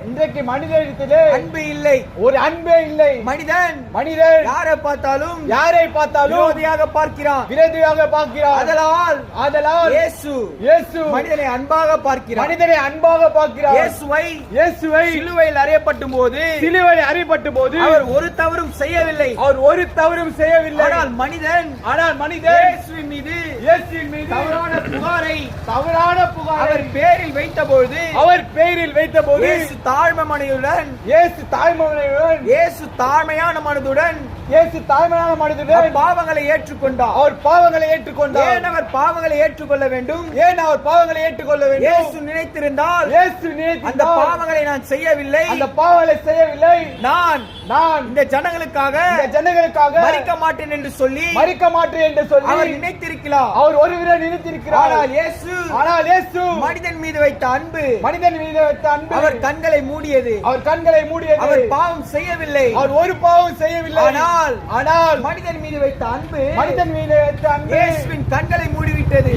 இன்றைக்கு மனிதனிடத்திலே அன்பு இல்லை. ஒரு அன்பே இல்லை. மனிதன் யாரை பார்த்தாலும் விரோதியாக பார்க்கிறான். ஆதலால் இயேசு மனிதனை அன்பாக பார்க்கிறார். இயேசுவை சிலுவையில் அறையப்படும் போது அவர் ஒரு தவறும் செய்யவில்லை. ஆனால் மனிதன் இயேசுவின் மீது தவறான புகாரை அவர் பேரில் வைத்தபோது இயேசு தாழ்மையுடன் தாழ்மையான மனதுடன் பாவங்களை ஏற்றுக்கொண்டார். ஏன் அவர் பாவங்களை ஏற்றுக்கொள்ள வேண்டும்? இயேசு நினைத்திருந்தால் அந்த பாவங்களை நான் செய்யவில்லை. நான் இந்த ஜனங்களுக்காக மரிக்க மாட்டேன் என்று சொல்லி அவர் நினைத்திருக்கிறார். ஆனால் இயேசு மனிதன் மீது வைத்த அன்பு அவர் கண்களை மூடியது. அவர் பாவம் செய்யவில்லை. ஆனால் மனிதன் மீது வைத்த அன்பு இயேசுவின் கண்களை மூடிவிட்டது.